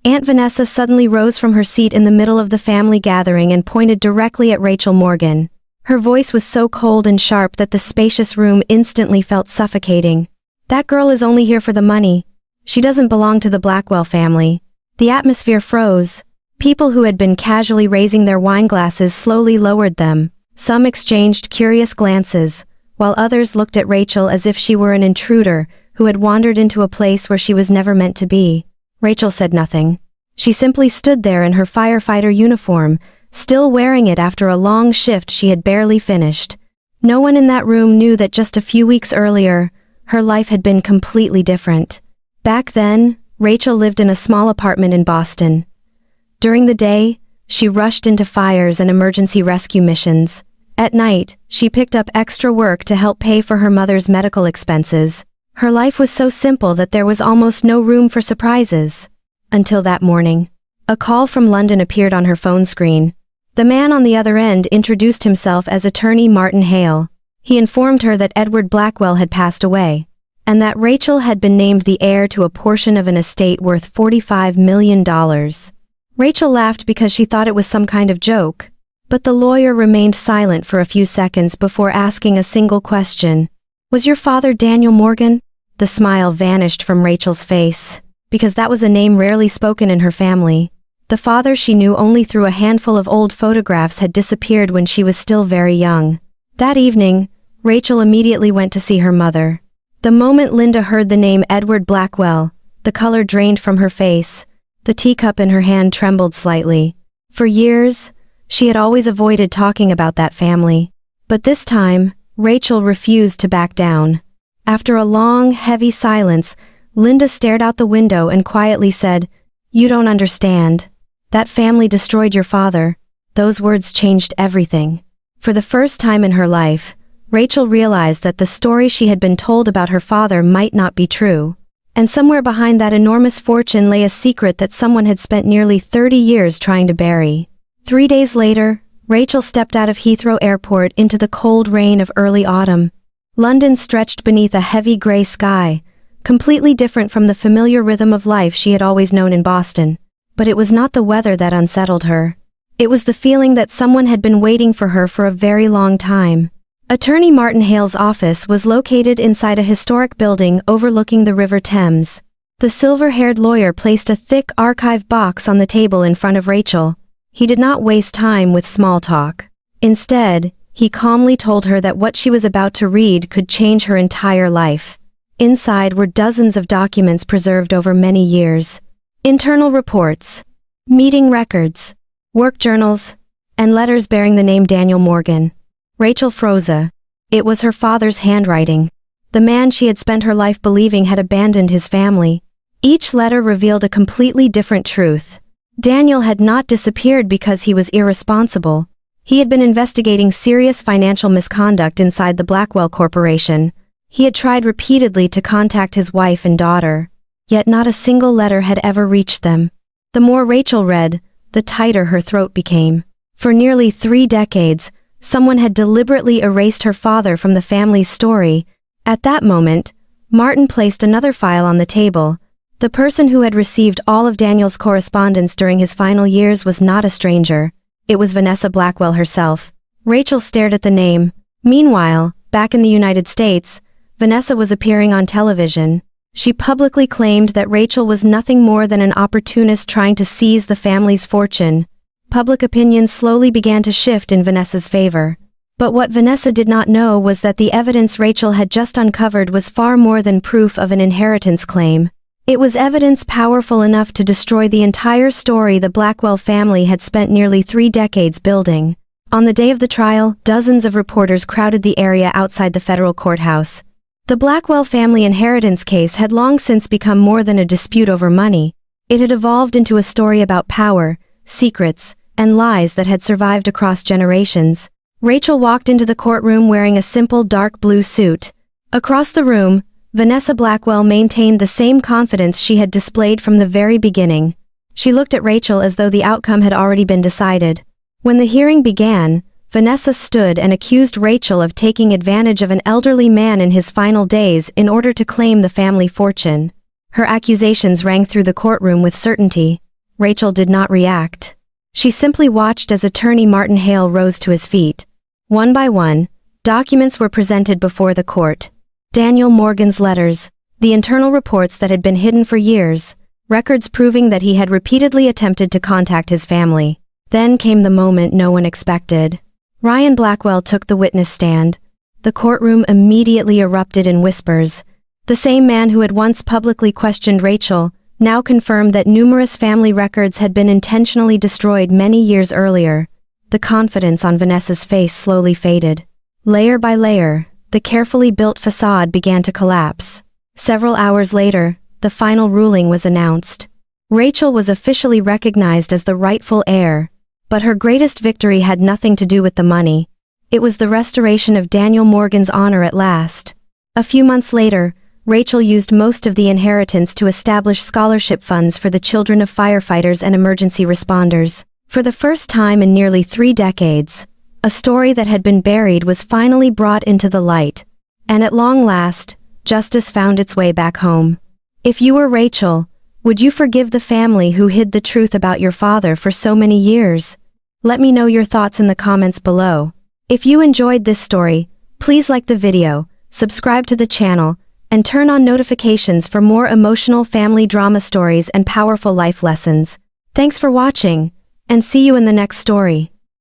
Aunt Vanessa suddenly rose from her seat in the middle of the family gathering and pointed directly at Rachel Morgan. Her voice was so cold and sharp that the spacious room instantly felt suffocating. "That girl is only here for the money. She doesn't belong to the Blackwell family." The atmosphere froze. People who had been casually raising their wine glasses slowly lowered them. Some exchanged curious glances, while others looked at Rachel as if she were an intruder who had wandered into a place where she was never meant to be. Rachel said nothing. She simply stood there in her firefighter uniform, still wearing it after a long shift she had barely finished. No one in that room knew that just a few weeks earlier, her life had been completely different. Back then, Rachel lived in a small apartment in Boston. During the day, she rushed into fires and emergency rescue missions. At night, she picked up extra work to help pay for her mother's medical expenses. Her life was so simple that there was almost no room for surprises. Until that morning. A call from London appeared on her phone screen. The man on the other end introduced himself as attorney Martin Hale. He informed her that Edward Blackwell had passed away, and that Rachel had been named the heir to a portion of an estate worth $45 million. Rachel laughed because she thought it was some kind of joke, but the lawyer remained silent for a few seconds before asking a single question. "Was your father Daniel Morgan?" The smile vanished from Rachel's face, because that was a name rarely spoken in her family. The father she knew only through a handful of old photographs had disappeared when she was still very young. That evening, Rachel immediately went to see her mother. The moment Linda heard the name Edward Blackwell, the color drained from her face. The teacup in her hand trembled slightly. For years, she had always avoided talking about that family. But this time, Rachel refused to back down. After a long, heavy silence, Linda stared out the window and quietly said, "You don't understand. That family destroyed your father." Those words changed everything. For the first time in her life, Rachel realized that the story she had been told about her father might not be true. And somewhere behind that enormous fortune lay a secret that someone had spent nearly 30 years trying to bury. 3 days later, Rachel stepped out of Heathrow Airport into the cold rain of early autumn. London stretched beneath a heavy gray sky, completely different from the familiar rhythm of life she had always known in Boston. But it was not the weather that unsettled her. It was the feeling that someone had been waiting for her for a very long time. Attorney Martin Hale's office was located inside a historic building overlooking the River Thames. The silver-haired lawyer placed a thick archive box on the table in front of Rachel. He did not waste time with small talk. Instead, he calmly told her that what she was about to read could change her entire life. Inside were dozens of documents preserved over many years. Internal reports, meeting records, work journals, and letters bearing the name Daniel Morgan. Rachel froze. It was her father's handwriting. The man she had spent her life believing had abandoned his family. Each letter revealed a completely different truth. Daniel had not disappeared because he was irresponsible. He had been investigating serious financial misconduct inside the Blackwell Corporation. He had tried repeatedly to contact his wife and daughter, yet not a single letter had ever reached them. The more Rachel read, the tighter her throat became. For nearly 3 decades, someone had deliberately erased her father from the family's story. At that moment, Martin placed another file on the table. The person who had received all of Daniel's correspondence during his final years was not a stranger. It was Vanessa Blackwell herself. Rachel stared at the name. Meanwhile, back in the United States, Vanessa was appearing on television. She publicly claimed that Rachel was nothing more than an opportunist trying to seize the family's fortune. Public opinion slowly began to shift in Vanessa's favor. But what Vanessa did not know was that the evidence Rachel had just uncovered was far more than proof of an inheritance claim. It was evidence powerful enough to destroy the entire story the Blackwell family had spent nearly 3 decades building. On the day of the trial, dozens of reporters crowded the area outside the federal courthouse. The Blackwell family inheritance case had long since become more than a dispute over money. It had evolved into a story about power, secrets, and lies that had survived across generations. Rachel walked into the courtroom wearing a simple dark blue suit. Across the room, Vanessa Blackwell maintained the same confidence she had displayed from the very beginning. She looked at Rachel as though the outcome had already been decided. When the hearing began, Vanessa stood and accused Rachel of taking advantage of an elderly man in his final days in order to claim the family fortune. Her accusations rang through the courtroom with certainty. Rachel did not react. She simply watched as attorney Martin Hale rose to his feet. One by one, documents were presented before the court. Daniel Morgan's letters, the internal reports that had been hidden for years, records proving that he had repeatedly attempted to contact his family. Then came the moment no one expected. Ryan Blackwell took the witness stand. The courtroom immediately erupted in whispers. The same man who had once publicly questioned Rachel now confirmed that numerous family records had been intentionally destroyed many years earlier. The confidence on Vanessa's face slowly faded. Layer by layer, the carefully built facade began to collapse. Several hours later, the final ruling was announced. Rachel was officially recognized as the rightful heir, but her greatest victory had nothing to do with the money. It was the restoration of Daniel Morgan's honor at last. A few months later, Rachel used most of the inheritance to establish scholarship funds for the children of firefighters and emergency responders. For the first time in nearly 3 decades, a story that had been buried was finally brought into the light. And at long last, justice found its way back home. If you were Rachel, would you forgive the family who hid the truth about your father for so many years? Let me know your thoughts in the comments below. If you enjoyed this story, please like the video, subscribe to the channel, and turn on notifications for more emotional family drama stories and powerful life lessons. Thanks for watching, and see you in the next story.